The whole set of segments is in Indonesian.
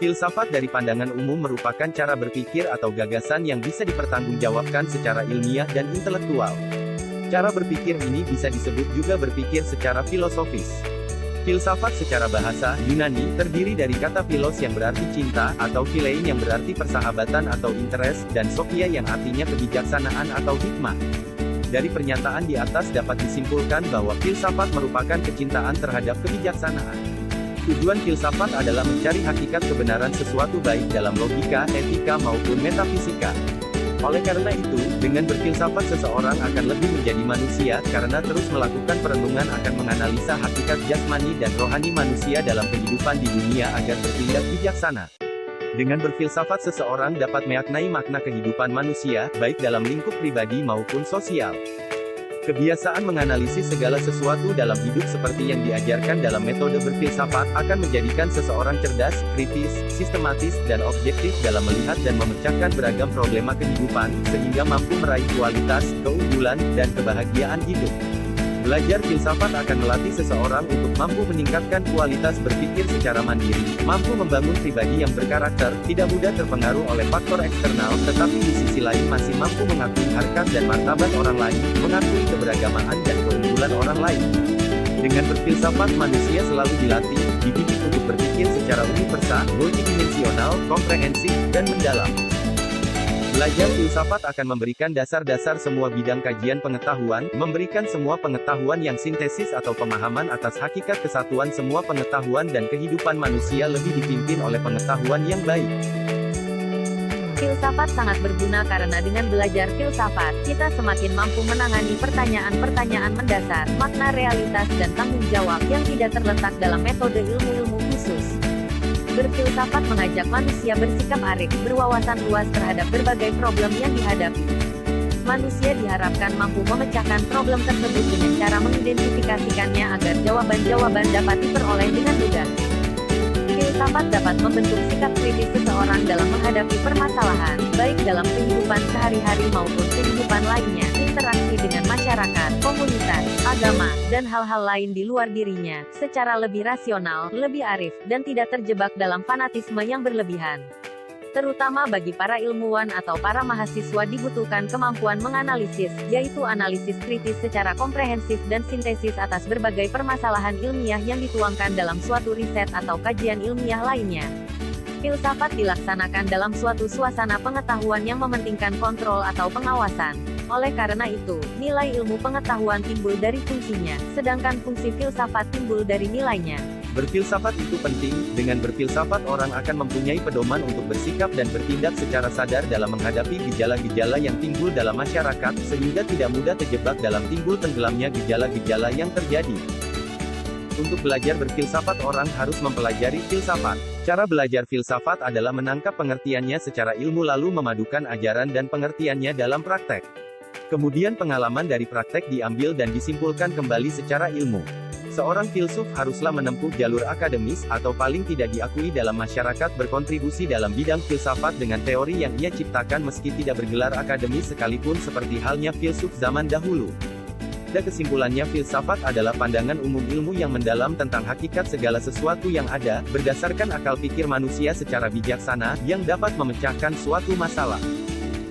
Filsafat dari pandangan umum merupakan cara berpikir atau gagasan yang bisa dipertanggungjawabkan secara ilmiah dan intelektual. Cara berpikir ini bisa disebut juga berpikir secara filosofis. Filsafat secara bahasa Yunani terdiri dari kata philos yang berarti cinta, atau philein yang berarti persahabatan atau interest, dan sophia yang artinya kebijaksanaan atau hikmah. Dari pernyataan di atas dapat disimpulkan bahwa filsafat merupakan kecintaan terhadap kebijaksanaan. Tujuan filsafat adalah mencari hakikat kebenaran sesuatu baik dalam logika, etika maupun metafisika. Oleh karena itu, dengan berfilsafat seseorang akan lebih menjadi manusia, karena terus melakukan perenungan akan menganalisa hakikat jasmani dan rohani manusia dalam kehidupan di dunia agar bertindak bijaksana. Dengan berfilsafat seseorang dapat memaknai makna kehidupan manusia, baik dalam lingkup pribadi maupun sosial. Kebiasaan menganalisis segala sesuatu dalam hidup seperti yang diajarkan dalam metode berfilsafat akan menjadikan seseorang cerdas, kritis, sistematis, dan objektif dalam melihat dan memecahkan beragam problema kehidupan, sehingga mampu meraih kualitas, keunggulan, dan kebahagiaan hidup. Belajar filsafat akan melatih seseorang untuk mampu meningkatkan kualitas berpikir secara mandiri, mampu membangun pribadi yang berkarakter, tidak mudah terpengaruh oleh faktor eksternal, tetapi di sisi lain masih mampu mengakui harkat dan martabat orang lain, mengakui keberagamaan dan keunggulan orang lain. Dengan berfilsafat manusia selalu dilatih, dididik untuk berpikir secara universal, multidimensional, komprehensif, dan mendalam. Belajar filsafat akan memberikan dasar-dasar semua bidang kajian pengetahuan, memberikan semua pengetahuan yang sintesis atau pemahaman atas hakikat kesatuan semua pengetahuan dan kehidupan manusia lebih dipimpin oleh pengetahuan yang baik. Filsafat sangat berguna karena dengan belajar filsafat, kita semakin mampu menangani pertanyaan-pertanyaan mendasar, makna realitas dan tanggung jawab yang tidak terletak dalam metode ilmu-ilmu khusus. Berfilsafat mengajak manusia bersikap arif, berwawasan luas terhadap berbagai problem yang dihadapi. Manusia diharapkan mampu memecahkan problem tersebut dengan cara mengidentifikasikannya agar jawaban-jawaban dapat diperoleh dengan mudah. Filsafat dapat membentuk sikap kritis seseorang dalam menghadapi permasalahan, baik dalam kehidupan sehari-hari maupun kehidupan lainnya, interaksi dengan masyarakat, komunitas, agama, dan hal-hal lain di luar dirinya, secara lebih rasional, lebih arif, dan tidak terjebak dalam fanatisme yang berlebihan. Terutama bagi para ilmuwan atau para mahasiswa dibutuhkan kemampuan menganalisis, yaitu analisis kritis secara komprehensif dan sintesis atas berbagai permasalahan ilmiah yang dituangkan dalam suatu riset atau kajian ilmiah lainnya. Filsafat dilaksanakan dalam suatu suasana pengetahuan yang mementingkan kontrol atau pengawasan. Oleh karena itu, nilai ilmu pengetahuan timbul dari fungsinya, sedangkan fungsi filsafat timbul dari nilainya. Berfilsafat itu penting, dengan berfilsafat orang akan mempunyai pedoman untuk bersikap dan bertindak secara sadar dalam menghadapi gejala-gejala yang timbul dalam masyarakat, sehingga tidak mudah terjebak dalam timbul tenggelamnya gejala-gejala yang terjadi. Untuk belajar berfilsafat orang harus mempelajari filsafat. Cara belajar filsafat adalah menangkap pengertiannya secara ilmu lalu memadukan ajaran dan pengertiannya dalam praktek. Kemudian pengalaman dari praktek diambil dan disimpulkan kembali secara ilmu. Seorang filsuf haruslah menempuh jalur akademis, atau paling tidak diakui dalam masyarakat berkontribusi dalam bidang filsafat dengan teori yang ia ciptakan meski tidak bergelar akademis sekalipun seperti halnya filsuf zaman dahulu. Pada kesimpulannya filsafat adalah pandangan umum ilmu yang mendalam tentang hakikat segala sesuatu yang ada, berdasarkan akal pikir manusia secara bijaksana, yang dapat memecahkan suatu masalah.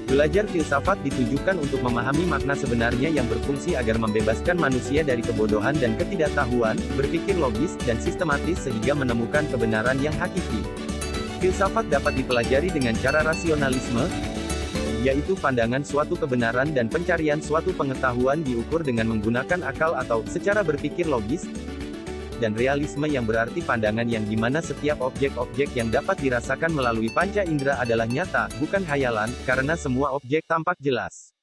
Belajar filsafat ditujukan untuk memahami makna sebenarnya yang berfungsi agar membebaskan manusia dari kebodohan dan ketidaktahuan, berpikir logis dan sistematis sehingga menemukan kebenaran yang hakiki. Filsafat dapat dipelajari dengan cara rasionalisme, yaitu pandangan suatu kebenaran dan pencarian suatu pengetahuan diukur dengan menggunakan akal atau secara berpikir logis, dan realisme yang berarti pandangan yang dimana setiap objek-objek yang dapat dirasakan melalui panca indera adalah nyata, bukan khayalan, karena semua objek tampak jelas.